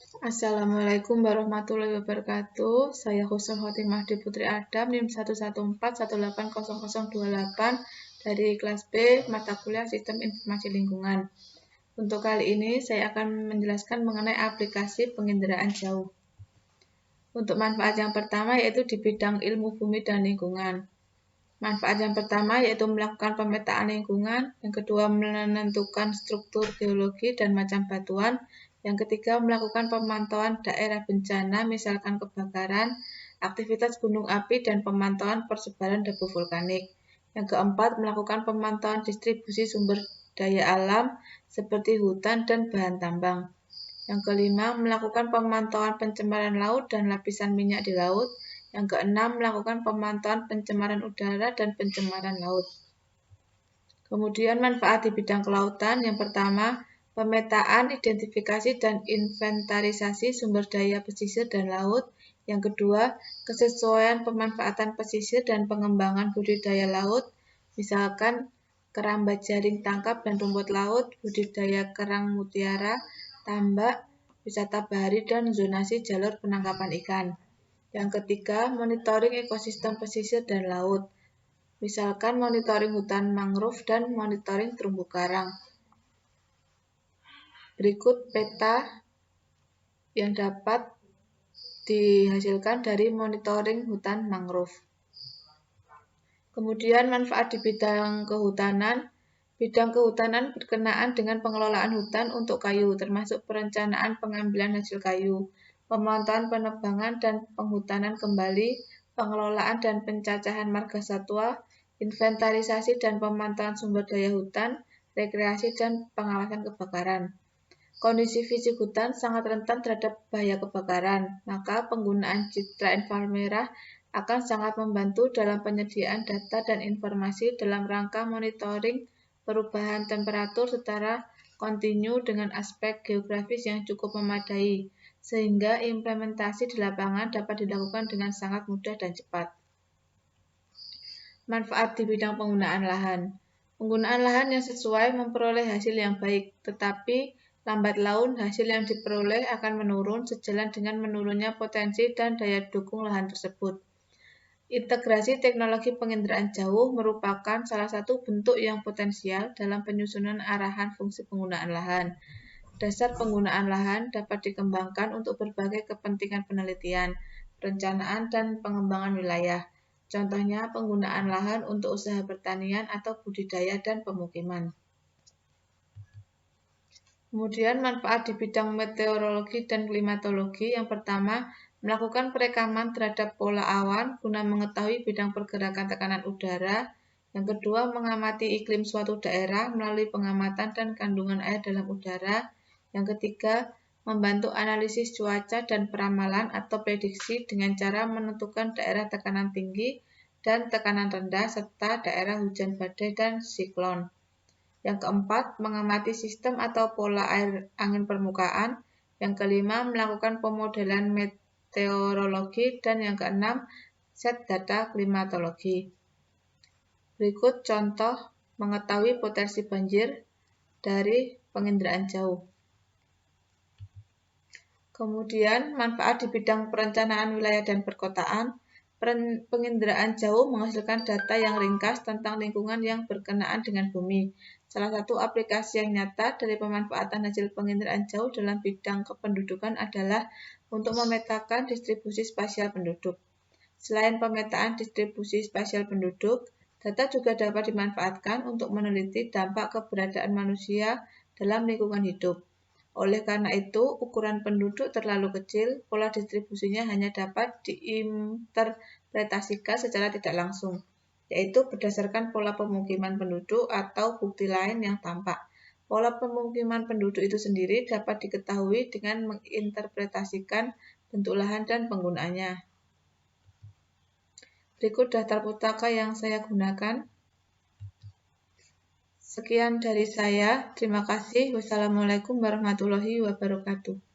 Assalamualaikum warahmatullahi wabarakatuh. Saya Husnul Khotimah Putri Adam, NIM 114180028 dari kelas B, mata kuliah Sistem Informasi Lingkungan. Untuk kali ini saya akan menjelaskan mengenai aplikasi penginderaan jauh. Untuk manfaat yang pertama yaitu di bidang ilmu bumi dan lingkungan. Manfaat yang pertama yaitu melakukan pemetaan lingkungan, yang kedua menentukan struktur geologi dan macam batuan, yang ketiga melakukan pemantauan daerah bencana misalkan kebakaran, aktivitas gunung api dan pemantauan persebaran debu vulkanik. Yang keempat melakukan pemantauan distribusi sumber daya alam seperti hutan dan bahan tambang. Yang kelima melakukan pemantauan pencemaran laut dan lapisan minyak di laut. Yang keenam, melakukan pemantauan pencemaran udara dan pencemaran laut. Kemudian manfaat di bidang kelautan, yang pertama, pemetaan, identifikasi, dan inventarisasi sumber daya pesisir dan laut. Yang kedua, kesesuaian pemanfaatan pesisir dan pengembangan budidaya laut, misalkan kerambat jaring tangkap dan rumput laut, budidaya kerang mutiara, tambak, wisata bahari, dan zonasi jalur penangkapan ikan. Yang ketiga, monitoring ekosistem pesisir dan laut. Misalkan monitoring hutan mangrove dan monitoring terumbu karang. Berikut peta yang dapat dihasilkan dari monitoring hutan mangrove. Kemudian manfaat di bidang kehutanan. Bidang kehutanan berkenaan dengan pengelolaan hutan untuk kayu, termasuk perencanaan pengambilan hasil kayu, pemantauan penebangan dan penghutanan kembali, pengelolaan dan pencacahan marga satwa, inventarisasi dan pemantauan sumber daya hutan, rekreasi dan pengawasan kebakaran. Kondisi fisik hutan sangat rentan terhadap bahaya kebakaran, maka penggunaan citra inframerah akan sangat membantu dalam penyediaan data dan informasi dalam rangka monitoring perubahan temperatur secara kontinu dengan aspek geografis yang cukup memadai, sehingga implementasi di lapangan dapat dilakukan dengan sangat mudah dan cepat. Manfaat di bidang penggunaan lahan. Penggunaan lahan yang sesuai memperoleh hasil yang baik, tetapi lambat laun hasil yang diperoleh akan menurun sejalan dengan menurunnya potensi dan daya dukung lahan tersebut. Integrasi teknologi penginderaan jauh merupakan salah satu bentuk yang potensial dalam penyusunan arahan fungsi penggunaan lahan. Dasar penggunaan lahan dapat dikembangkan untuk berbagai kepentingan penelitian, perencanaan, dan pengembangan wilayah. Contohnya penggunaan lahan untuk usaha pertanian atau budidaya dan pemukiman. Kemudian manfaat di bidang meteorologi dan klimatologi. Yang pertama, melakukan perekaman terhadap pola awan guna mengetahui bidang pergerakan tekanan udara. Yang kedua, mengamati iklim suatu daerah melalui pengamatan dan kandungan air dalam udara. Yang ketiga, membantu analisis cuaca dan peramalan atau prediksi dengan cara menentukan daerah tekanan tinggi dan tekanan rendah serta daerah hujan badai dan siklon. Yang keempat, mengamati sistem atau pola air angin permukaan. Yang kelima, melakukan pemodelan meteorologi. Dan yang keenam, set data klimatologi. Berikut contoh mengetahui potensi banjir dari penginderaan jauh. Kemudian, manfaat di bidang perencanaan wilayah dan perkotaan. Penginderaan jauh menghasilkan data yang ringkas tentang lingkungan yang berkenaan dengan bumi. Salah satu aplikasi yang nyata dari pemanfaatan hasil penginderaan jauh dalam bidang kependudukan adalah untuk memetakan distribusi spasial penduduk. Selain pemetaan distribusi spasial penduduk, data juga dapat dimanfaatkan untuk meneliti dampak keberadaan manusia dalam lingkungan hidup. Oleh karena itu, ukuran penduduk terlalu kecil, pola distribusinya hanya dapat diinterpretasikan secara tidak langsung, yaitu berdasarkan pola pemukiman penduduk atau bukti lain yang tampak. Pola pemukiman penduduk itu sendiri dapat diketahui dengan menginterpretasikan bentuk lahan dan penggunaannya. Berikut daftar pustaka yang saya gunakan. Sekian dari saya. Terima kasih. Wassalamualaikum warahmatullahi wabarakatuh.